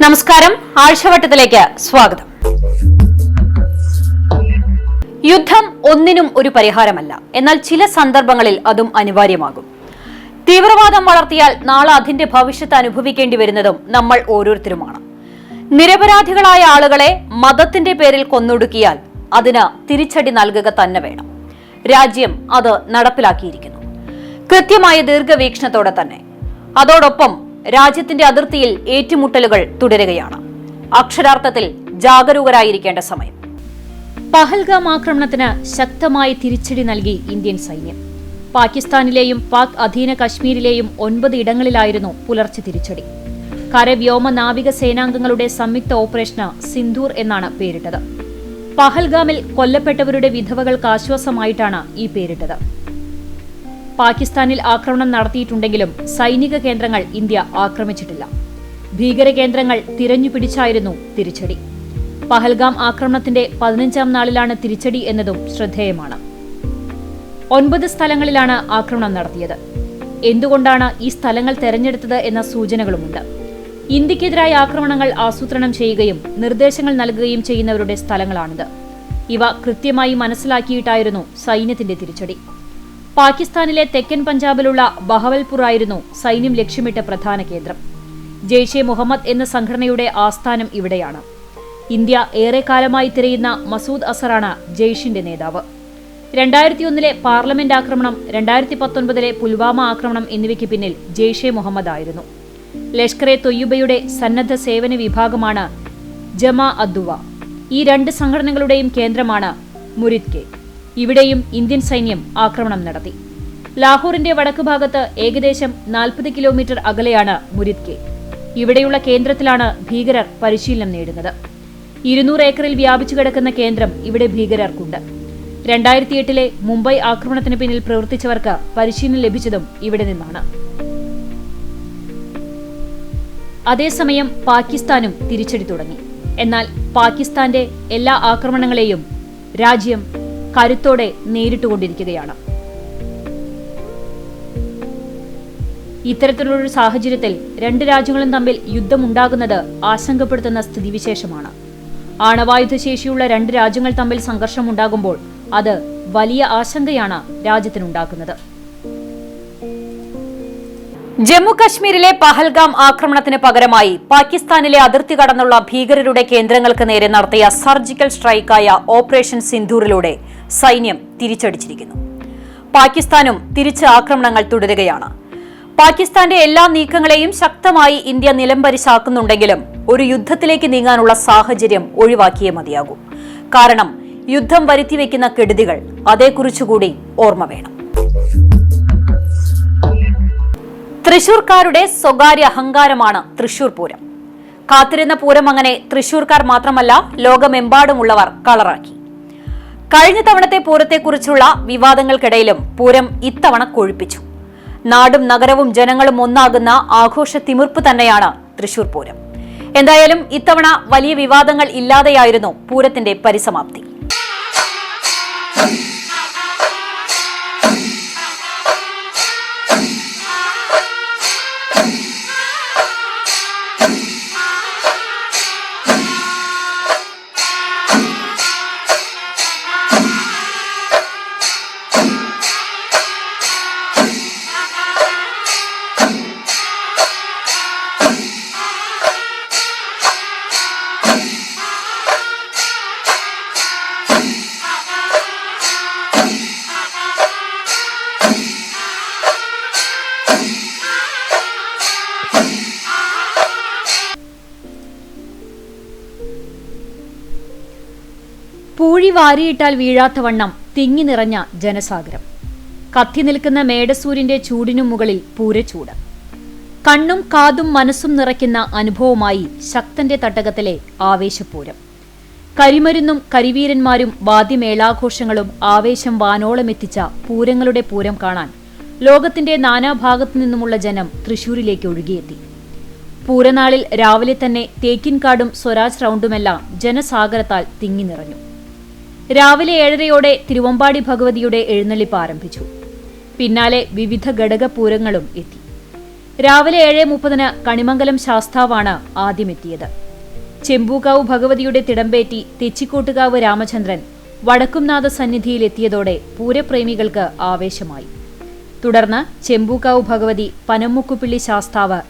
നമസ്കാരം, ആഴ്ചവട്ടത്തിലേക്ക് സ്വാഗതം. യുദ്ധം ഒന്നിനും ഒരു പരിഹാരമല്ല, എന്നാൽ ചില സന്ദർഭങ്ങളിൽ അതും അനിവാര്യമാകും. തീവ്രവാദം വളർത്തിയാൽ നാളെ അതിന്റെ ഭവിഷ്യത്ത് അനുഭവിക്കേണ്ടി വരുന്നതും നമ്മൾ ഓരോരുത്തരുമാണ്. നിരപരാധികളായ ആളുകളെ മതത്തിന്റെ പേരിൽ കൊന്നൊടുക്കിയാൽ അതിന് തിരിച്ചടി നൽകുക തന്നെ വേണം. രാജ്യം അത് നടപ്പിലാക്കിയിരിക്കുന്നു, കൃത്യമായ ദീർഘവീക്ഷണത്തോടെ തന്നെ. അതോടൊപ്പം രാജ്യത്തിന്റെ അതിർത്തിയിൽ ഏറ്റുമുട്ടലുകൾ തുടരുകയാണ്. അക്ഷരാർത്ഥത്തിൽ ജാഗരൂകരായിരിക്കേണ്ട സമയം. പഹൽഗാം ആക്രമണത്തിന് ശക്തമായി തിരിച്ചടി നൽകി ഇന്ത്യൻ സൈന്യം. പാകിസ്ഥാനിലെയും പാക് അധീന കശ്മീരിലെയും 9 ഇടങ്ങളിലായിരുന്നു പുലർച്ചെ തിരിച്ചടി. കരവ്യോമ നാവിക സേനാംഗങ്ങളുടെ സംയുക്ത ഓപ്പറേഷന് സിന്ധൂർ എന്നാണ് പേരിട്ടത്. പഹൽഗാമിൽ കൊല്ലപ്പെട്ടവരുടെ വിധവകൾക്ക് ആശ്വാസമായിട്ടാണ് ഈ പേരിട്ടത്. പാകിസ്ഥാനിൽ ആക്രമണം നടത്തിയിട്ടുണ്ടെങ്കിലും സൈനിക കേന്ദ്രങ്ങൾ ഇന്ത്യ ആക്രമിച്ചിട്ടില്ല. ഭീകര കേന്ദ്രങ്ങൾ തിരഞ്ഞുപിടിച്ചായിരുന്നു തിരിച്ചടി. പഹൽഗാം ആക്രമണത്തിന്റെ 15ാം നാളിലാണ് തിരിച്ചടി എന്നതും ശ്രദ്ധേയമാണ്. 9 സ്ഥലങ്ങളിലാണ് ആക്രമണം നടത്തിയത്. എന്തുകൊണ്ടാണ് ഈ സ്ഥലങ്ങൾ തെരഞ്ഞെടുത്തത് എന്ന സൂചനകളുമുണ്ട്. ഇന്ത്യക്കെതിരായ ആക്രമണങ്ങൾ ആസൂത്രണം ചെയ്യുകയും നിർദ്ദേശങ്ങൾ നൽകുകയും ചെയ്യുന്നവരുടെ സ്ഥലങ്ങളാണിത്. ഇവ കൃത്യമായി മനസ്സിലാക്കിയിട്ടായിരുന്നു സൈന്യത്തിന്റെ തിരിച്ചടി. പാകിസ്ഥാനിലെ തെക്കൻ പഞ്ചാബിലുള്ള ബഹവൽപൂർ ആയിരുന്നു സൈന്യം ലക്ഷ്യമിട്ട പ്രധാന കേന്ദ്രം. ജെയ്ഷെ മുഹമ്മദ് എന്ന സംഘടനയുടെ ആസ്ഥാനം ഇവിടെയാണ്. ഇന്ത്യ ഏറെക്കാലമായി തിരയുന്ന മസൂദ് അസറാണ് ജെയ്ഷിന്റെ നേതാവ്. 2001 പാർലമെന്റ് ആക്രമണം, 2019 പുൽവാമ ആക്രമണം എന്നിവയ്ക്ക് പിന്നിൽ ജെയ്ഷെ മുഹമ്മദ് ആയിരുന്നു. ലഷ്കർ-എ തൊയ്യബയുടെ സന്നദ്ധ സേവന വിഭാഗമാണ് ജമാ അദ്ദുവ. ഈ 2 സംഘടനകളുടെയും കേന്ദ്രമാണ് മുരിദ് കെ. ഇവിടെയും ഇന്ത്യൻ സൈന്യം ആക്രമണം നടത്തി. ലാഹോറിന്റെ വടക്ക് ഭാഗത്ത് ഏകദേശം 40 കിലോമീറ്റർ അകലെയാണ് മുരിദ് കെ. ഇവിടെയുള്ള കേന്ദ്രത്തിലാണ് ഭീകരർ പരിശീലനം നേടുന്നത്. 200 ഏക്കറിൽ വ്യാപിച്ചു കിടക്കുന്ന കേന്ദ്രം ഇവിടെ ഭീകരർക്കുണ്ട്. 2008 മുംബൈ ആക്രമണത്തിന് പിന്നിൽ പ്രവർത്തിച്ചവർക്ക് പരിശീലനം ലഭിച്ചതും ഇവിടെ നിന്നാണ്. അതേസമയം പാകിസ്ഥാനും തിരിച്ചടി തുടങ്ങി. എന്നാൽ പാകിസ്ഥാന്റെ എല്ലാ ആക്രമണങ്ങളെയും രാജ്യം കരുത്തോടെ നേരിട്ടുകൊണ്ടിരിക്കുകയാണ്. ഇത്തരത്തിലുള്ളൊരു സാഹചര്യത്തിൽ 2 രാജ്യങ്ങളും തമ്മിൽ യുദ്ധമുണ്ടാകുന്നത് ആശങ്കപ്പെടുത്തുന്ന സ്ഥിതിവിശേഷമാണ്. ആണവായുധ ശേഷിയുള്ള 2 രാജ്യങ്ങൾ തമ്മിൽ സംഘർഷമുണ്ടാകുമ്പോൾ അത് വലിയ ആശങ്കയാണ് രാജ്യത്തിനുണ്ടാക്കുന്നത്. ജമ്മു കശ്മീരിലെ പഹൽഗാം ആക്രമണത്തിന് പകരമായി പാകിസ്ഥാനിലെ അതിർത്തി കടന്നുള്ള ഭീകരരുടെ കേന്ദ്രങ്ങൾക്ക് നേരെ നടത്തിയ സർജിക്കൽ സ്ട്രൈക്കായ ഓപ്പറേഷൻ സിന്ധൂറിലൂടെ സൈന്യം തിരിച്ചടിച്ചിരിക്കുന്നു. പാകിസ്ഥാനും തിരിച്ച് ആക്രമണങ്ങൾ തുടരുകയാണ്. പാകിസ്ഥാന്റെ എല്ലാ നീക്കങ്ങളെയും ശക്തമായി ഇന്ത്യ നിലംപരിശാക്കുന്നുണ്ടെങ്കിലും ഒരു യുദ്ധത്തിലേക്ക് നീങ്ങാനുള്ള സാഹചര്യം ഒഴിവാക്കിയേ മതിയാകൂ. കാരണം യുദ്ധം വരുത്തിവെക്കുന്ന കെടുതികൾ അതേക്കുറിച്ചുകൂടി ഓർമ്മ വേണം. തൃശൂർക്കാരുടെ സ്വകാര്യ അഹങ്കാരമാണ് തൃശൂർ പൂരം. കാത്തിരുന്ന പൂരം അങ്ങനെ തൃശൂർക്കാർ മാത്രമല്ല, ലോകമെമ്പാടുമുള്ളവർ കളറാക്കി. കഴിഞ്ഞ തവണത്തെ പൂരത്തെക്കുറിച്ചുള്ള വിവാദങ്ങൾക്കിടയിലും പൂരം ഇത്തവണ കൊഴുപ്പിച്ചു. നാടും നഗരവും ജനങ്ങളും ഒന്നാകുന്ന ആഘോഷ തിമിർപ്പ് തന്നെയാണ് തൃശൂർ പൂരം. എന്തായാലും ഇത്തവണ വലിയ വിവാദങ്ങൾ ഇല്ലാതെയായിരുന്നു പൂരത്തിന്റെ പരിസമാപ്തി. പൂഴി വാരിയിട്ടാൽ വീഴാത്തവണ്ണം തിങ്ങി നിറഞ്ഞ ജനസാഗരം. കത്തി നിൽക്കുന്ന മേടസൂര്യന്റെ ചൂടിനു മുകളിൽ പൂരച്ചൂട്. കണ്ണും കാതും മനസ്സും നിറയ്ക്കുന്ന അനുഭവമായി ശക്തന്റെ തട്ടകത്തിലെ ആവേശപൂരം. കരിമരുന്നും കരിവീരന്മാരും വാദ്യമേളാഘോഷങ്ങളും ആവേശം വാനോളമെത്തിച്ച പൂരങ്ങളുടെ പൂരം കാണാൻ ലോകത്തിന്റെ നാനാഭാഗത്തു നിന്നുമുള്ള ജനം തൃശൂരിലേക്ക് ഒഴുകിയെത്തി. പൂരനാളിൽ രാവിലെ തന്നെ തേക്കിൻകാടും സ്വരാജ് റൗണ്ടുമെല്ലാം ജനസാഗരത്താൽ തിങ്ങി നിറഞ്ഞു. രാവിലെ 7:30 തിരുവമ്പാടി ഭഗവതിയുടെ എഴുന്നള്ളിപ്പ് ആരംഭിച്ചു. പിന്നാലെ വിവിധ ഘടകപൂരങ്ങളും എത്തി. രാവിലെ 7:30 കണിമംഗലം ശാസ്താവാണ് ആദ്യമെത്തിയത്. ചെമ്പൂക്കാവ് ഭഗവതിയുടെ തിടമ്പേറ്റി തെച്ചിക്കോട്ടുകാവ് രാമചന്ദ്രൻ വടക്കുംനാഥ സന്നിധിയിലെത്തിയതോടെ പൂരപ്രേമികൾക്ക് ആവേശമായി. തുടർന്ന് ചെമ്പൂക്കാവ് ഭഗവതി, പനമുക്കുപിള്ളി ശാസ്താവ്,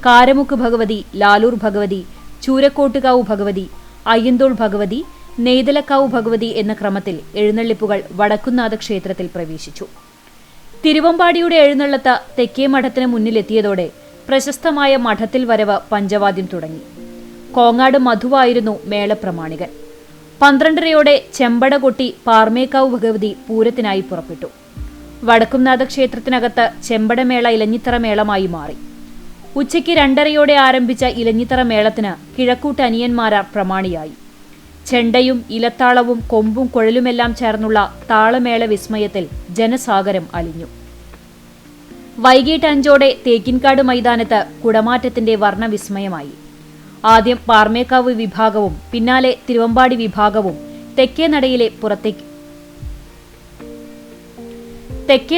കാരമുക്ക് ഭഗവതി, ലാലൂർ ഭഗവതി, ചൂരക്കോട്ടുകാവ് ഭഗവതി, അയ്യന്തോൾ ഭഗവതി, നെയ്തലക്കാവ് ഭഗവതി എന്ന ക്രമത്തിൽ എഴുന്നള്ളിപ്പുകൾ വടക്കുംനാഥ ക്ഷേത്രത്തിൽ പ്രവേശിച്ചു. തിരുവമ്പാടിയുടെ എഴുന്നള്ളത്ത് തെക്കേ മഠത്തിന് മുന്നിലെത്തിയതോടെ പ്രശസ്തമായ മഠത്തിൽ വരവ് പഞ്ചവാദ്യം തുടങ്ങി. കോങ്ങാട് മധുവായിരുന്നു മേളപ്രമാണികൻ. 12:30 ചെമ്പട കൊട്ടി പാർമേക്കാവ് ഭഗവതി പൂരത്തിനായി പുറപ്പെട്ടു. വടക്കുംനാഥ ക്ഷേത്രത്തിനകത്ത് ചെമ്പടമേള ഇലഞ്ഞിത്തറ മേളമായി മാറി. ഉച്ചയ്ക്ക് 2:30 ആരംഭിച്ച ഇലഞ്ഞിത്തറ മേളത്തിന് കിഴക്കൂട്ട് അനിയന്മാരാർ പ്രമാണിയായി. ചെണ്ടയും ഇലത്താളവും കൊമ്പും കുഴലുമെല്ലാം ചേർന്നുള്ള താളമേള വിസ്മയത്തിൽ ജനസാഗരം അലിഞ്ഞു. വൈകിട്ട് 5:00 തേക്കിൻകാട് മൈതാനത്ത് കുടമാറ്റത്തിന്റെ വർണ്ണവിസ്മയമായി. ആദ്യം പാർമേക്കാവ് വിഭാഗവും പിന്നാലെ തിരുവമ്പാടി വിഭാഗവും തെക്കേ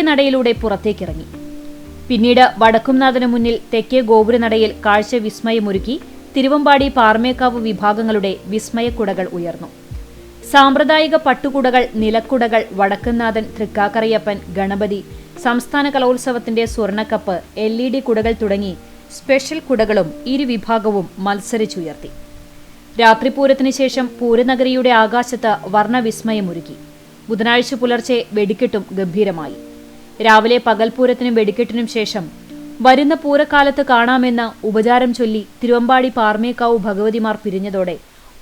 നടയിലൂടെ പുറത്തേക്കിറങ്ങി. പിന്നീട് വടക്കുംനാഥന് മുന്നിൽ തെക്കേ ഗോപുരനടയിൽ കാഴ്ച വിസ്മയമൊരുക്കി തിരുവമ്പാടി പാർമേക്കാവ് വിഭാഗങ്ങളുടെ വിസ്മയക്കുടകൾ ഉയർന്നു. സാമ്പ്രദായിക പട്ടുകുടകൾ, നിലക്കുടകൾ, വടക്കുംനാഥൻ, തൃക്കാക്കരയപ്പൻ, ഗണപതി, സംസ്ഥാന കലോത്സവത്തിന്റെ സ്വർണ്ണക്കപ്പ്, LED കുടകൾ തുടങ്ങി സ്പെഷ്യൽ കുടകളും ഇരുവിഭാഗവും മത്സരിച്ചുയർത്തി. രാത്രിപൂരത്തിന് ശേഷം പൂരനഗരിയുടെ ആകാശത്ത് വർണ്ണവിസ്മയമൊരുക്കി. ബുധനാഴ്ച പുലർച്ചെ വെടിക്കെട്ടും ഗംഭീരമായി. രാവിലെ പകൽപൂരത്തിനും വെടിക്കെട്ടിനും ശേഷം വരുന്ന പൂരക്കാലത്ത് കാണാമെന്ന ഉപചാരം ചൊല്ലി തിരുവമ്പാടി പാർമേക്കാവ് ഭഗവതിമാർ പിരിഞ്ഞതോടെ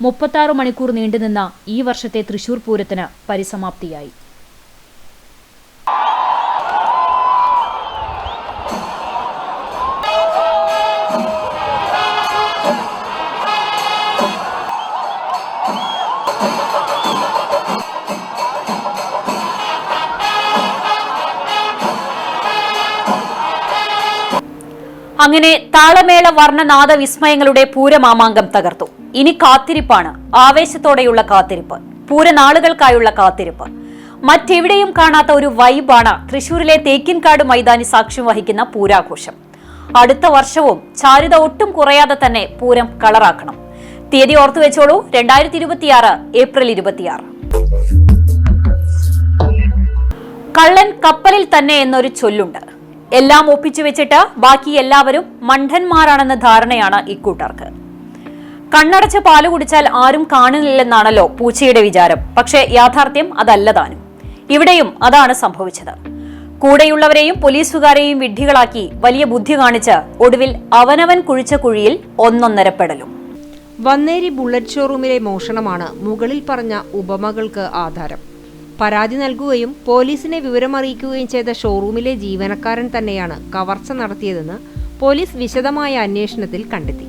36 മണിക്കൂർ നീണ്ടുനിന്ന ഈ വർഷത്തെ തൃശൂർ പൂരത്തിന് പരിസമാപ്തിയായി. അങ്ങനെ താളമേള വർണ്ണനാദ വിസ്മയങ്ങളുടെ പൂരമാമാങ്കം തകർത്തു. ഇനി കാത്തിരിപ്പാണ്, ആവേശത്തോടെയുള്ള കാത്തിരിപ്പ്, പൂരനാളുകൾക്കായുള്ള കാത്തിരിപ്പ്. മറ്റെവിടെയും കാണാത്ത ഒരു വൈബാണ് തൃശൂരിലെ തേക്കിൻകാട് മൈതാനി സാക്ഷ്യം വഹിക്കുന്ന പൂരാഘോഷം. അടുത്ത വർഷവും ചാരുത ഒട്ടും കുറയാതെ തന്നെ പൂരം കളറാക്കണം. തീയതി ഓർത്തുവെച്ചോളൂ, 2026 ഏപ്രിൽ 26. കള്ളൻ കപ്പലിൽ തന്നെ എന്നൊരു ചൊല്ലുണ്ട്. എല്ലാം ഒപ്പിച്ചു വെച്ചിട്ട് ബാക്കി എല്ലാവരും മണ്ടന്മാരാണെന്ന ധാരണയാണ് ഇക്കൂട്ടർക്ക്. കണ്ണടച്ച് പാല് കുടിച്ചാൽ ആരും കാണുന്നില്ലെന്നാണല്ലോ പൂച്ചയുടെ വിചാരം. പക്ഷേ യാഥാർത്ഥ്യം അതല്ല താനും. ഇവിടെയും അതാണ് സംഭവിച്ചത്. കൂടെയുള്ളവരെയും പോലീസുകാരെയും വിഡ്ഢികളാക്കി വലിയ ബുദ്ധി കാണിച്ച് ഒടുവിൽ അവനവൻ കുഴിച്ച കുഴിയിൽ ഒന്നൊന്നരപ്പെടലും. വന്നേരി ബുള്ളറ്റ് ഷോറൂമിലെ മോഷണമാണ് മുകളിൽ പറഞ്ഞ ഉപമകൾക്ക് ആധാരം. പരാതി നൽകുകയും പോലീസിനെ വിവരമറിയിക്കുകയും ചെയ്ത ഷോറൂമിലെ ജീവനക്കാരൻ തന്നെയാണ് കവർച്ച നടത്തിയതെന്ന് പോലീസ് വിശദമായ അന്വേഷണത്തിൽ കണ്ടെത്തി.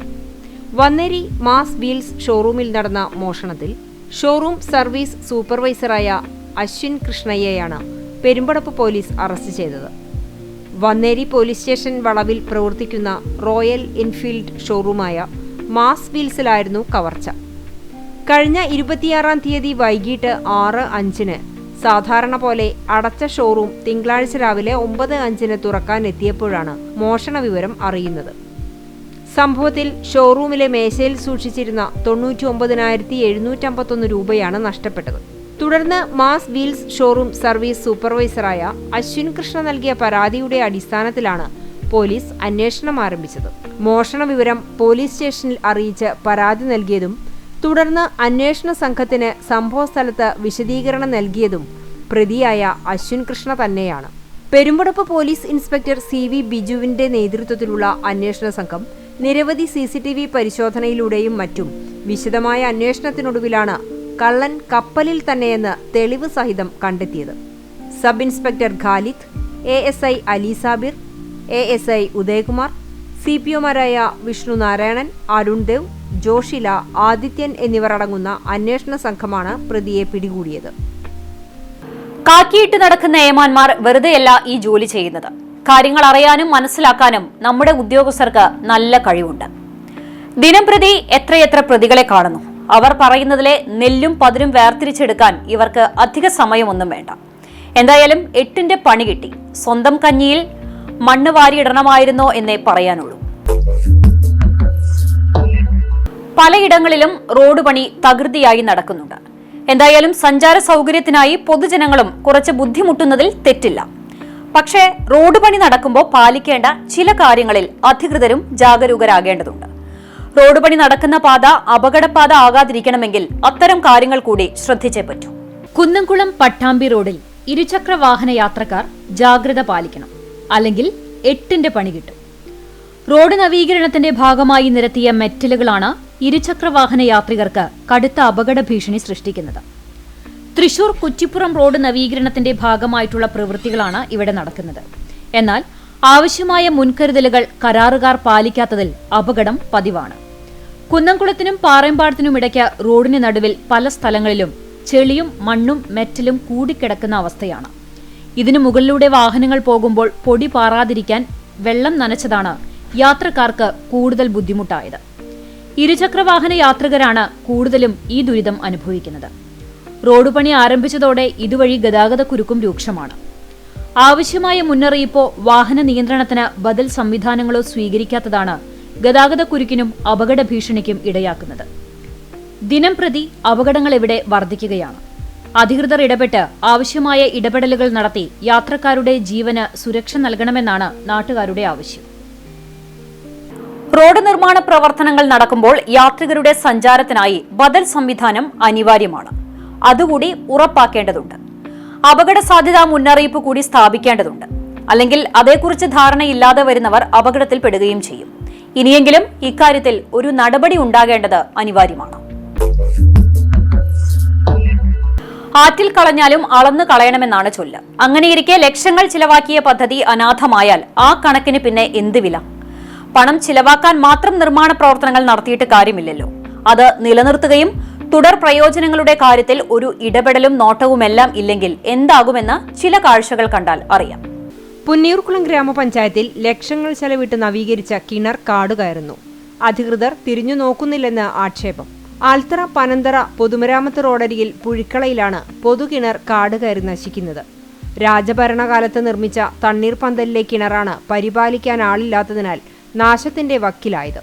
വന്നേരി മാസ് വീൽസ് ഷോറൂമിൽ നടന്ന മോഷണത്തിൽ ഷോറൂം സർവീസ് സൂപ്പർവൈസറായ അശ്വിൻ കൃഷ്ണയ്യയാണ് പെരുമ്പടപ്പ് പോലീസ് അറസ്റ്റ് ചെയ്തത്. വന്നേരി പോലീസ് സ്റ്റേഷൻ വളവിൽ പ്രവർത്തിക്കുന്ന റോയൽ എൻഫീൽഡ് ഷോറൂമായ മാസ് വീൽസിലായിരുന്നു കവർച്ച. കഴിഞ്ഞ 26-ാം തീയതി വൈകിട്ട് 6:05 സാധാരണ പോലെ അടച്ച ഷോറൂം തിങ്കളാഴ്ച രാവിലെ 9:05 തുറക്കാനെത്തിയപ്പോഴാണ് മോഷണ വിവരം അറിയുന്നത്. സംഭവത്തിൽ ഷോറൂമിലെ മേശയിൽ സൂക്ഷിച്ചിരുന്ന 99,751 രൂപയാണ് നഷ്ടപ്പെട്ടത്. തുടർന്ന് മാസ് വീൽസ് ഷോറൂം സർവീസ് സൂപ്പർവൈസറായ അശ്വിൻ കൃഷ്ണ നൽകിയ പരാതിയുടെ അടിസ്ഥാനത്തിലാണ് പോലീസ് അന്വേഷണം ആരംഭിച്ചത്. മോഷണ വിവരം പോലീസ് സ്റ്റേഷനിൽ അറിയിച്ച് പരാതി നൽകിയതും തുടർന്ന് അന്വേഷണ സംഘത്തിന് സംഭവസ്ഥലത്ത് വിശദീകരണം നൽകിയതും പ്രതിയായ അശ്വിൻ കൃഷ്ണ തന്നെയാണ്. പെരുമ്പടപ്പ് പോലീസ് ഇൻസ്പെക്ടർ CV ബിജുവിന്റെ നേതൃത്വത്തിലുള്ള അന്വേഷണ സംഘം നിരവധി CCTV പരിശോധനയിലൂടെയും മറ്റും വിശദമായ അന്വേഷണത്തിനൊടുവിലാണ് കള്ളൻ കപ്പലിൽ തന്നെയെന്ന് തെളിവ് സഹിതം കണ്ടെത്തിയത്. Sub inspector Khalid, ASI Ali Sabir, ASI Udayakumar, CPOമാരായ വിഷ്ണു നാരായണൻ, അരുൺ ദേവ്, ജോഷില, ആദിത്യൻ എന്നിവർ അടങ്ങുന്ന അന്വേഷണ സംഘമാണ് പ്രതിയെ പിടികൂടിയത്. കാക്കിയിട്ട് നടക്കുന്ന ഏമാന്മാർ വെറുതെയല്ല ഈ ജോലി ചെയ്യുന്നത്. കാര്യങ്ങൾ അറിയാനും മനസ്സിലാക്കാനും നമ്മുടെ ഉദ്യോഗസ്ഥർക്ക് നല്ല കഴിവുണ്ട്. ദിനംപ്രതി എത്രയെത്ര പ്രതികളെ കാണുന്നു. അവർ പറയുന്നതിലെ നെല്ലും പതിരും വേർതിരിച്ചെടുക്കാൻ ഇവർക്ക് അധിക സമയമൊന്നും വേണ്ട. എന്തായാലും 8ന്റെ പണി കിട്ടി. സ്വന്തം കഞ്ഞിയിൽ മണ്ണ് വാരിയിടണമായിരുന്നോ എന്നേ പറയാനുള്ളൂ. പലയിടങ്ങളിലും റോഡ് പണി തകൃതിയായി നടക്കുന്നുണ്ട്. എന്തായാലും സഞ്ചാര സൗകര്യത്തിനായി പൊതുജനങ്ങളും കുറച്ച് ബുദ്ധിമുട്ടുന്നതിൽ തെറ്റില്ല. പക്ഷേ റോഡ് പണി നടക്കുമ്പോൾ പാലിക്കേണ്ട ചില കാര്യങ്ങളിൽ അധികൃതരും ജാഗരൂകരാകേണ്ടതുണ്ട്. റോഡ് പണി നടക്കുന്ന പാത അപകടപാത ആകാതിരിക്കണമെങ്കിൽ അത്തരം കാര്യങ്ങൾ കൂടി ശ്രദ്ധിച്ചേ പറ്റൂ. കുന്നംകുളം പട്ടാമ്പി റോഡിൽ ഇരുചക്ര വാഹന യാത്രക്കാർ ജാഗ്രത പാലിക്കണം, അല്ലെങ്കിൽ 8ന്റെ പണി കിട്ടും. റോഡ് നവീകരണത്തിന്റെ ഭാഗമായി നിരത്തിയ മെറ്റലുകളാണ് ഇരുചക്ര വാഹന യാത്രികർക്ക് കടുത്ത അപകട ഭീഷണി സൃഷ്ടിക്കുന്നത്. തൃശൂർ കുറ്റിപ്പുറം റോഡ് നവീകരണത്തിന്റെ ഭാഗമായിട്ടുള്ള പ്രവൃത്തികളാണ് ഇവിടെ നടക്കുന്നത്. എന്നാൽ ആവശ്യമായ മുൻകരുതലുകൾ കരാറുകാർ പാലിക്കാത്തതിൽ അപകടം പതിവാണ്. കുന്നംകുളത്തിനും പാറേമ്പാടത്തിനുമിടയ്ക്ക് റോഡിന് നടുവിൽ പല സ്ഥലങ്ങളിലും ചെളിയും മണ്ണും മെറ്റലും കൂടിക്കിടക്കുന്ന അവസ്ഥയാണ്. ഇതിനു മുകളിലൂടെ വാഹനങ്ങൾ പോകുമ്പോൾ പൊടി പാറാതിരിക്കാൻ വെള്ളം നനച്ചതാണ് യാത്രക്കാർക്ക് കൂടുതൽ ബുദ്ധിമുട്ടായത്. ഇരുചക്ര വാഹന യാത്രികരാണ് കൂടുതലും ഈ ദുരിതം അനുഭവിക്കുന്നത്. റോഡ് പണി ആരംഭിച്ചതോടെ ഇതുവഴി ഗതാഗതക്കുരുക്കും രൂക്ഷമാണ്. ആവശ്യമായ മുന്നറിയിപ്പോ വാഹന നിയന്ത്രണത്തിന് ബദൽ സംവിധാനങ്ങളോ സ്വീകരിക്കാത്തതാണ് ഗതാഗതക്കുരുക്കിനും അപകട ഭീഷണിക്കും ഇടയാക്കുന്നത്. ദിനംപ്രതി അപകടങ്ങൾ ഇവിടെ വർദ്ധിക്കുകയാണ്. അധികൃതർ ഇടപെട്ട് ആവശ്യമായ ഇടപെടലുകൾ നടത്തി യാത്രക്കാരുടെ ജീവന് സുരക്ഷ നൽകണമെന്നാണ് നാട്ടുകാരുടെ ആവശ്യം. റോഡ് നിർമ്മാണ പ്രവർത്തനങ്ങൾ നടക്കുമ്പോൾ യാത്രികരുടെ സഞ്ചാരത്തിനായി ബദൽ സംവിധാനം അനിവാര്യമാണ്. അതുകൂടി ഉറപ്പാക്കേണ്ടതുണ്ട്. അപകട സാധ്യതാ മുന്നറിയിപ്പ് കൂടി സ്ഥാപിക്കേണ്ടതുണ്ട്. അല്ലെങ്കിൽ അതേക്കുറിച്ച് ധാരണയില്ലാതെ വരുന്നവർ അപകടത്തിൽപ്പെടുകയും ചെയ്യും. ഇനിയെങ്കിലും ഇക്കാര്യത്തിൽ ഒരു നടപടി ഉണ്ടാകേണ്ടത് അനിവാര്യമാണ്. ആറ്റിൽ കളഞ്ഞാലും അളന്നു കളയണമെന്നാണ് ചൊല്ല്. അങ്ങനെയിരിക്കെ ലക്ഷങ്ങൾ ചിലവാക്കിയ പദ്ധതി അനാഥമായാൽ ആ കണക്കിന് പിന്നെ എന്ത് വില? പണം ചിലവാക്കാൻ മാത്രം നിർമ്മാണ പ്രവർത്തനങ്ങൾ നടത്തിയിട്ട് കാര്യമില്ലല്ലോ. അത് നിലനിർത്തുകയും തുടർ പ്രയോജനങ്ങളുടെ കാര്യത്തിൽ ഒരു ഇടപെടലും നോട്ടവുമെല്ലാം ഇല്ലെങ്കിൽ എന്താകുമെന്ന് ചില കാഴ്ചകൾ കണ്ടാൽ അറിയാം. പുന്നിയൂർക്കുളം ഗ്രാമപഞ്ചായത്തിൽ ലക്ഷങ്ങൾ ചെലവിട്ട് നവീകരിച്ച കിണർ കാടുകയറുന്നു. അധികൃതർ തിരിഞ്ഞു നോക്കുന്നില്ലെന്ന് ആക്ഷേപം. ആൽത്തറ പനന്തറ പൊതുമരാമത്ത് റോഡരികിൽ പുഴിക്കളയിലാണ് പൊതുകിണർ കാടുകയറി നശിക്കുന്നത്. രാജഭരണകാലത്ത് നിർമ്മിച്ച തണ്ണീർപന്തലിലെ കിണറാണ് പരിപാലിക്കാൻ ആളില്ലാത്തതിനാൽ നാശത്തിന്റെ വക്കിലായത്.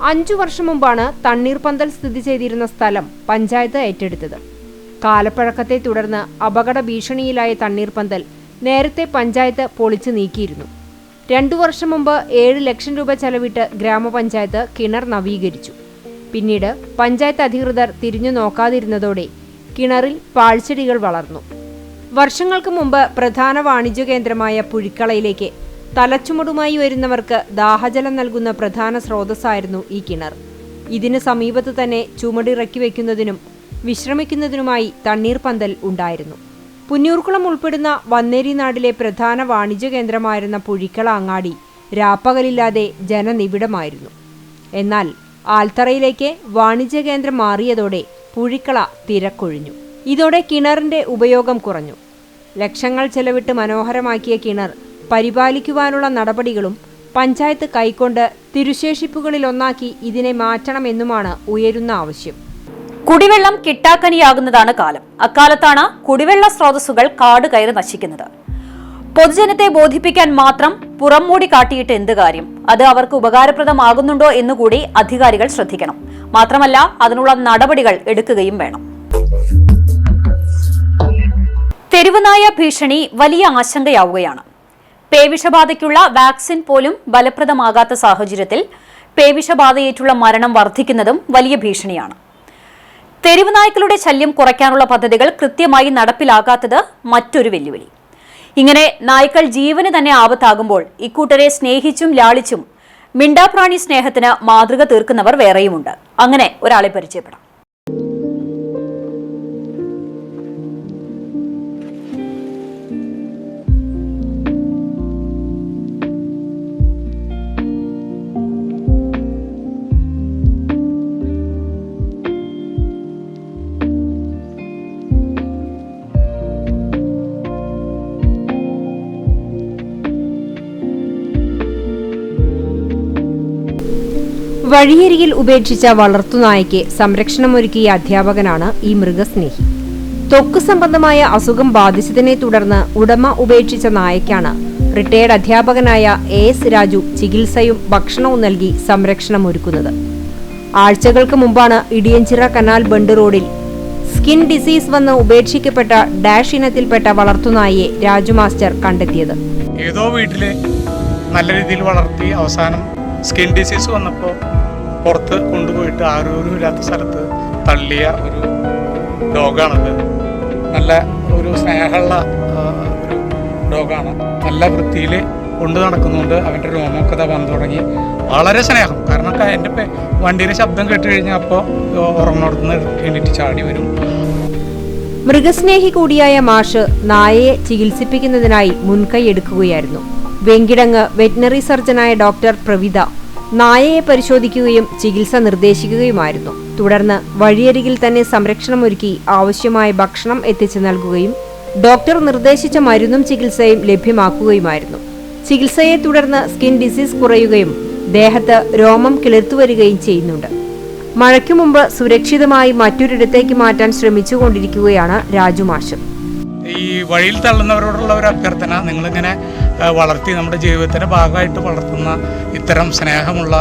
5 വർഷം മുമ്പാണ് തണ്ണീർപന്തൽ സ്ഥിതി ചെയ്തിരുന്ന സ്ഥലം പഞ്ചായത്ത് ഏറ്റെടുത്തത്. കാലപ്പഴക്കത്തെ തുടർന്ന് അപകട ഭീഷണിയിലായ തണ്ണീർപന്തൽ നേരത്തെ പഞ്ചായത്ത് പൊളിച്ചു നീക്കിയിരുന്നു. 2 വർഷം മുമ്പ് 7 ലക്ഷം രൂപ ചെലവിട്ട് ഗ്രാമപഞ്ചായത്ത് കിണർ നവീകരിച്ചു. പിന്നീട് പഞ്ചായത്ത് അധികൃതർ തിരിഞ്ഞു നോക്കാതിരുന്നതോടെ കിണറിൽ പാഴ്ചെടികൾ വളർന്നു. വർഷങ്ങൾക്ക് മുമ്പ് പ്രധാന വാണിജ്യ കേന്ദ്രമായ പുഴിക്കളയിലേക്ക് തലച്ചുമടുമായി വരുന്നവർക്ക് ദാഹജലം നൽകുന്ന പ്രധാന സ്രോതസ്സായിരുന്നു ഈ കിണർ. ഇതിന് സമീപത്ത് തന്നെ ചുമടിറക്കി വയ്ക്കുന്നതിനും വിശ്രമിക്കുന്നതിനുമായി തണ്ണീർപന്തൽ ഉണ്ടായിരുന്നു. പുന്നിയൂർക്കുളം ഉൾപ്പെടുന്ന വന്നേരി നാടിലെ പ്രധാന വാണിജ്യ കേന്ദ്രമായിരുന്ന പുഴിക്കള അങ്ങാടി രാപ്പകലില്ലാതെ ജനനിബിഡമായിരുന്നു. എന്നാൽ ആൽത്തറയിലേക്ക് വാണിജ്യ കേന്ദ്രം മാറിയതോടെ പുഴിക്കള തിരക്കൊഴിഞ്ഞു. ഇതോടെ കിണറിന്റെ ഉപയോഗം കുറഞ്ഞു. ലക്ഷങ്ങൾ ചെലവിട്ട് മനോഹരമാക്കിയ കിണർ പരിപാലിക്കുവാനുള്ള നടപടികളും പഞ്ചായത്ത് കൈക്കൊണ്ട് തിരുശേഷിപ്പുകളിലൊന്നാക്കി ഇതിനെ മാറ്റണമെന്നുമാണ് ഉയരുന്ന ആവശ്യം. കുടിവെള്ളം കിട്ടാക്കനിയാകുന്നതാണ് കാലം. അക്കാലത്താണ് കുടിവെള്ള സ്രോതസ്സുകൾ കാട് കയറി നശിക്കുന്നത്. പൊതുജനത്തെ ബോധിപ്പിക്കാൻ മാത്രം പുറംമൂടി കാട്ടിയിട്ട് എന്ത് കാര്യം? അത് അവർക്ക് ഉപകാരപ്രദമാകുന്നുണ്ടോ എന്നുകൂടി അധികാരികൾ ശ്രദ്ധിക്കണം. മാത്രമല്ല അതിനുള്ള നടപടികൾ എടുക്കുകയും വേണം. തെരുവുനായ ഭീഷണി വലിയ ആശങ്കയാവുകയാണ്. പേവിഷബാധയ്ക്കുള്ള വാക്സിൻ പോലും ഫലപ്രദമാകാത്ത സാഹചര്യത്തിൽ പേവിഷബാധയേറ്റുള്ള മരണം വർദ്ധിക്കുന്നതും വലിയ ഭീഷണിയാണ്. തെരുവുനായ്ക്കളുടെ ശല്യം കുറയ്ക്കാനുള്ള പദ്ധതികൾ കൃത്യമായി നടപ്പിലാക്കാത്തത് മറ്റൊരു വെല്ലുവിളി. ഇങ്ങനെ നായ്ക്കൾ ജീവന് തന്നെ ആപത്താകുമ്പോൾ ഇക്കൂട്ടരെ സ്നേഹിച്ചും ലാളിച്ചും മിണ്ടാപ്രാണി സ്നേഹത്തിന് മാതൃക തീർക്കുന്നവർ വേറെയുമുണ്ട്. അങ്ങനെ ഒരാളെ പരിചയപ്പെടാം. വഴിയരികിൽ ഉപേക്ഷിച്ച വളർത്തുനായ്ക്ക് സംരക്ഷണമൊരുക്കിയ അധ്യാപകനാണ് ഈ മൃഗസ്നേഹി. ത്വക്ക് സംബന്ധമായ അസുഖം ബാധിച്ചതിനെ തുടർന്ന് ഉടമ ഉപേക്ഷിച്ച നായയ്ക്കാണ് റിട്ടയേർഡ് അധ്യാപകനായ AS രാജു ചികിത്സയും ഭക്ഷണവും നൽകി സംരക്ഷണം ഒരുക്കുന്നത്. ആഴ്ചകൾക്ക് മുമ്പാണ് ഇടിയഞ്ചിറ കനാൽ ബണ്ട് റോഡിൽ സ്കിൻ ഡിസീസ് വന്ന് ഉപേക്ഷിക്കപ്പെട്ട ഡാഷ് ഇനത്തിൽപ്പെട്ട വളർത്തുനായിയെ രാജു മാസ്റ്റർ കണ്ടെത്തിയത്. ഏതോ വീട്ടില് നല്ല രീതിയിൽ വളർത്തി അവസാനം സ്കിൻ ഡിസീസ് വന്നപ്പോൾ പുറത്ത് കൊണ്ടുപോയിട്ട് ആരോരും ഇല്ലാത്ത സ്ഥലത്ത് തള്ളിയ ഒരു ഡോഗാണത്. നല്ല ഒരു സ്നേഹമുള്ള ഒരു ഡോഗാണ്. നല്ല വൃത്തിയിൽ കൊണ്ട് നടക്കുന്നുണ്ട്. അവൻ്റെ രോമമൊക്കെ വന്നു തുടങ്ങി. വളരെ സ്നേഹം. കാരണം എൻ്റെ വണ്ടിയുടെ ശബ്ദം കേട്ട് കഴിഞ്ഞാൽ അപ്പോൾ ഉറങ്ങുന്നിടത്തുനിന്ന് എണീറ്റ് ചാടി വരും. മൃഗസ്നേഹി കൂടിയായ മാഷ് നായയെ ചികിത്സിപ്പിക്കുന്നതിനായി മുൻകൈ എടുക്കുകയായിരുന്നു. വെങ്കിടങ്ങ് വെറ്റിനറി സർജനായ ഡോക്ടർ പ്രവിത നായയെ പരിശോധിക്കുകയും ചികിത്സ നിർദ്ദേശിക്കുകയുമായിരുന്നു. തുടർന്ന് വഴിയരികിൽ തന്നെ സംരക്ഷണമൊരുക്കി ആവശ്യമായ ഭക്ഷണം എത്തിച്ചു നൽകുകയും ഡോക്ടർ നിർദ്ദേശിച്ച മരുന്നും ചികിത്സയും ലഭ്യമാക്കുകയുമായിരുന്നു. ചികിത്സയെ തുടർന്ന് സ്കിൻ ഡിസീസ് കുറയുകയും ദേഹത്ത് രോമം കിളിർത്തുവരികയും ചെയ്യുന്നുണ്ട്. മഴയ്ക്കു മുമ്പ് സുരക്ഷിതമായി മറ്റൊരിടത്തേക്ക് മാറ്റാൻ ശ്രമിച്ചുകൊണ്ടിരിക്കുകയാണ് രാജു മാഷ്. ഈ വഴിയിൽ തള്ളുന്നവരോടുള്ള ഒരു അഭ്യർത്ഥന, നിങ്ങളിങ്ങനെ വളർത്തി നമ്മുടെ ജീവിതത്തിൻ്റെ ഭാഗമായിട്ട് വളർത്തുന്ന ഇത്തരം സ്നേഹമുള്ള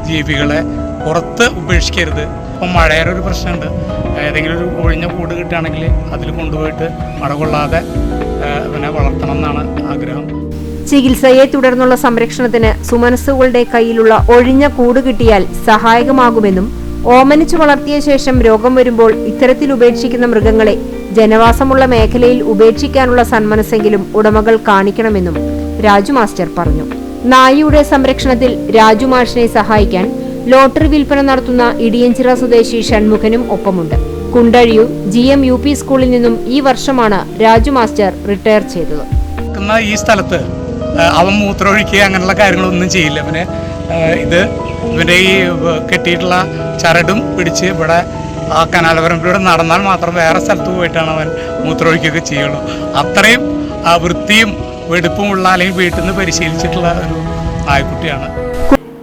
ജീവികളെ പുറത്ത് ഉപേക്ഷിക്കരുത്. ഇപ്പം മഴയുടെ ഒരു പ്രശ്നമുണ്ട്. ഏതെങ്കിലും ഒരു ഒഴിഞ്ഞ കൂട് കിട്ടുകയാണെങ്കിൽ അതിൽ കൊണ്ടുപോയിട്ട് മഴ കൊള്ളാതെ പിന്നെ വളർത്തണം എന്നാണ് ആഗ്രഹം. ചികിത്സയെ തുടർന്നുള്ള സംരക്ഷണത്തിന് സുമനസ്സുകളുടെ കയ്യിലുള്ള ഒഴിഞ്ഞ കൂട് കിട്ടിയാൽ സഹായകമാകുമെന്നും ഓമനിച്ചു വളർത്തിയ ശേഷം രോഗം വരുമ്പോൾ ഇത്തരത്തിൽ ഉപേക്ഷിക്കുന്ന മൃഗങ്ങളെ ജനവാസമുള്ള മേഖലയിൽ ഉപേക്ഷിക്കാനുള്ള സന്മനസ്സെങ്കിലും ഉടമകൾ കാണിക്കണമെന്നും രാജു മാസ്റ്റർ പറഞ്ഞു. നായയുടെ സംരക്ഷണത്തിൽ രാജു മാഷിനെ സഹായിക്കാൻ ലോട്ടറി വിൽപ്പന നടത്തുന്ന ഇടിയഞ്ചിറ സ്വദേശി ഷൺമുഖനും ഒപ്പമുണ്ട്. കുണ്ടഴിയൂർ GM UP സ്കൂളിൽ നിന്നും ഈ വർഷമാണ് രാജു മാസ്റ്റർ റിട്ടയർ ചെയ്തത്. ഈ സ്ഥലത്ത് അവൻ മൂത്രമൊഴിക്കുക അങ്ങനെയുള്ള കാര്യങ്ങളൊന്നും ചെയ്യില്ല. പിന്നെ ഇവൻ്റെ ഈ കെട്ടിയിട്ടുള്ള ചരടും പിടിച്ച് ഇവിടെ ആ കനാലപരമ്പിലൂടെ നടന്നാൽ മാത്രം വേറെ സ്ഥലത്ത് പോയിട്ടാണ് അവൻ മൂത്രമൊഴിക്കുകയൊക്കെ ചെയ്യുള്ളൂ. അത്രയും വൃത്തിയും വെടുപ്പുമുള്ള അല്ലെങ്കിൽ വീട്ടിൽ നിന്ന് പരിശീലിച്ചിട്ടുള്ള ഒരു നായ്ക്കുട്ടിയാണ്.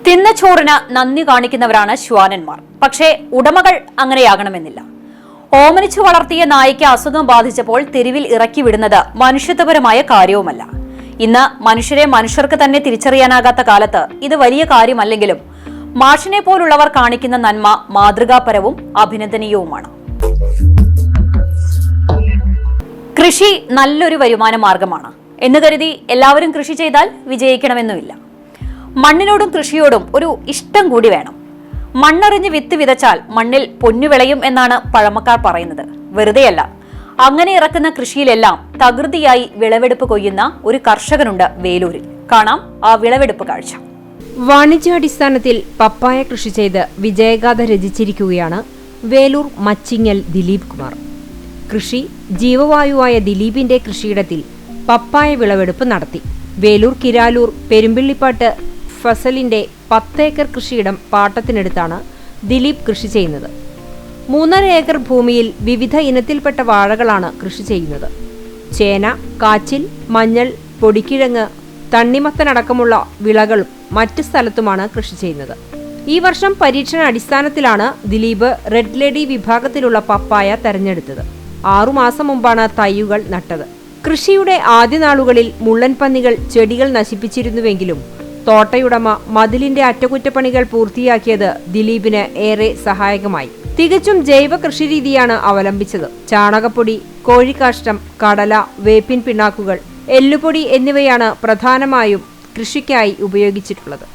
തിന്ന ചോറിന് നന്ദി കാണിക്കുന്നവരാണ് ശ്വാനന്മാർ. പക്ഷേ ഉടമകൾ അങ്ങനെയാകണമെന്നില്ല. ഓമനിച്ചു വളർത്തിയ നായ്ക്ക് അസുഖം ബാധിച്ചപ്പോൾ തെരുവിൽ ഇറക്കി വിടുന്നത് മനുഷ്യത്വപരമായ കാര്യവുമല്ല. ഇന്ന് മനുഷ്യരെ മനുഷ്യർക്ക് തന്നെ തിരിച്ചറിയാനാകാത്ത കാലത്ത് ഇത് വലിയ കാര്യമല്ലെങ്കിലും മാഷിനെ പോലുള്ളവർ കാണിക്കുന്ന നന്മ മാതൃകാപരവും അഭിനന്ദനീയവുമാണ്. കൃഷി നല്ലൊരു വരുമാന മാർഗമാണ് എന്ന് കരുതി എല്ലാവരും കൃഷി ചെയ്താൽ വിജയിക്കണമെന്നുമില്ല. മണ്ണിനോടും കൃഷിയോടും ഒരു ഇഷ്ടം കൂടി വേണം. മണ്ണറിഞ്ഞ് വിത്ത് വിതച്ചാൽ മണ്ണിൽ പൊന്നു വിളയും എന്നാണ് പഴമക്കാർ പറയുന്നത്. വെറുതെയല്ല. അങ്ങനെ ഇറക്കുന്ന കൃഷിയിലെല്ലാം തകൃതിയായി വിളവെടുപ്പ് കൊയ്യുന്ന ഒരു കർഷകനുണ്ട് വേലൂരിൽ. കാണാം ആ വിളവെടുപ്പ് കാഴ്ച. വാണിജ്യാടിസ്ഥാനത്തിൽ പപ്പായ കൃഷി ചെയ്ത് വിജയഗാഥ രചിച്ചിരിക്കുകയാണ് വേലൂർ മച്ചിങ്ങൽ ദിലീപ് കുമാർ. കൃഷി ജീവവായുവായ ദിലീപിന്റെ കൃഷിയിടത്തിൽ പപ്പായ വിളവെടുപ്പ് നടത്തി. വേലൂർ കിരാലൂർ പെരുമ്പിള്ളിപ്പാട്ട് ഫസലിന്റെ 10 ഏക്കർ കൃഷിയിടം പാട്ടത്തിനെടുത്താണ് ദിലീപ് കൃഷി ചെയ്യുന്നത്. 3.5 ഏക്കർ ഭൂമിയിൽ വിവിധ ഇനത്തിൽപ്പെട്ട വാഴകളാണ് കൃഷി ചെയ്യുന്നത്. ചേന, കാച്ചിൽ, മഞ്ഞൾ, പൊടിക്കിഴങ്ങ്, തണ്ണിമത്തനടക്കമുള്ള വിളകളും മറ്റ് സ്ഥലത്തുമാണ് കൃഷി ചെയ്യുന്നത്. ഈ വർഷം പരീക്ഷണ അടിസ്ഥാനത്തിലാണ് ദിലീപ് റെഡ് ലേഡി വിഭാഗത്തിലുള്ള പപ്പായ തെരഞ്ഞെടുത്തത്. 6 മാസം മുമ്പാണ് തൈകൾ നട്ടത്. കൃഷിയുടെ ആദ്യ നാളുകളിൽ മുള്ളൻ പന്നികൾ ചെടികൾ നശിപ്പിച്ചിരുന്നുവെങ്കിലും തോട്ടയുടമ മതിലിന്റെ അറ്റകുറ്റപ്പണികൾ പൂർത്തിയാക്കിയത് ദിലീപിന് ഏറെ സഹായകമായി. തികച്ചും ജൈവ കൃഷിരീതിയാണ് അവലംബിച്ചത്. ചാണകപ്പൊടി, കോഴിക്കാഷ്ടം, കടല, വേപ്പിൻ പിണ്ണാക്കുകൾ, എല്ലുപൊടി എന്നിവയാണ് പ്രധാനമായും കൃഷിക്കായി ഉപയോഗിച്ചിട്ടുള്ളത്.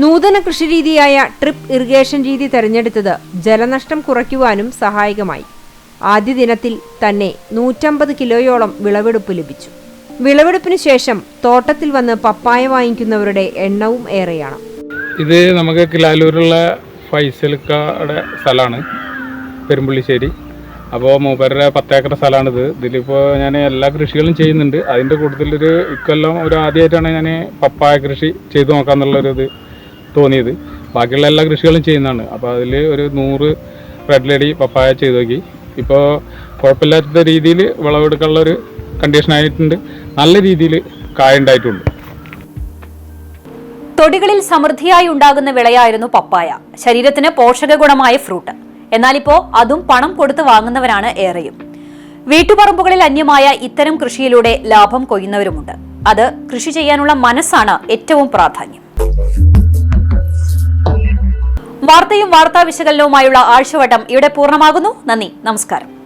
നൂതന കൃഷിരീതിയായ ട്രിപ്പ് ഇറിഗേഷൻ രീതി തെരഞ്ഞെടുത്തത് ജലനഷ്ടം കുറയ്ക്കുവാനും സഹായകമായി. ആദ്യ ദിനത്തിൽ തന്നെ 150 കിലോയോളം വിളവെടുപ്പ് ലഭിച്ചു. വിളവെടുപ്പിന് ശേഷം തോട്ടത്തിൽ വന്ന് പപ്പായ വാങ്ങിക്കുന്നവരുടെ എണ്ണവും ഏറെയാണ്. ഇത് നമുക്ക് കിലാലൂരുള്ള ഫൈസൽക്കയുടെ സ്ഥലമാണ്, പെരുമ്പള്ളിശ്ശേരി. അപ്പോൾ മൂപ്പരുടെ 10 ഏക്കർ സ്ഥലമാണിത്. ഇതിലിപ്പോൾ ഞാൻ എല്ലാ കൃഷികളും ചെയ്യുന്നുണ്ട്. അതിൻ്റെ കൂടുതലൊരു ഇക്കൊല്ലം ആദ്യമായിട്ടാണ് ഞാൻ പപ്പായ കൃഷി ചെയ്തു നോക്കാമെന്നുള്ളൊരിത് തോന്നിയത്. ബാക്കിയുള്ള എല്ലാ കൃഷികളും ചെയ്യുന്നതാണ്. അപ്പോൾ അതിൽ ഒരു 100 റെഡ് ലേഡി പപ്പായ ചെയ്തു നോക്കി. ഇപ്പോൾ കുഴപ്പമില്ലാത്ത രീതിയിൽ വിളവെടുക്കാനുള്ളൊരു കണ്ടീഷനായിട്ടുണ്ട്. നല്ല രീതിയിൽ കായുണ്ടായിട്ടുണ്ട്. തൊടികളിൽ സമൃദ്ധിയായി ഉണ്ടാകുന്ന വിളയായിരുന്നു പപ്പായ. ശരീരത്തിന് പോഷക ഗുണമായ ഫ്രൂട്ട്. എന്നാലിപ്പോ അതും പണം കൊടുത്ത് വാങ്ങുന്നവരാണ് ഏറെയും. വീട്ടുപറമ്പുകളിൽ അന്യമായ ഇത്തരം കൃഷിയിലൂടെ ലാഭം കൊയ്യുന്നവരുമുണ്ട്. അത് കൃഷി ചെയ്യാനുള്ള മനസ്സാണ് ഏറ്റവും പ്രാധാന്യം. വാർത്തയും വാർത്താ വിശകലനവുമായുള്ള ആഴ്ചവട്ടം ഇവിടെ പൂർണ്ണമാകുന്നു. നന്ദി, നമസ്കാരം.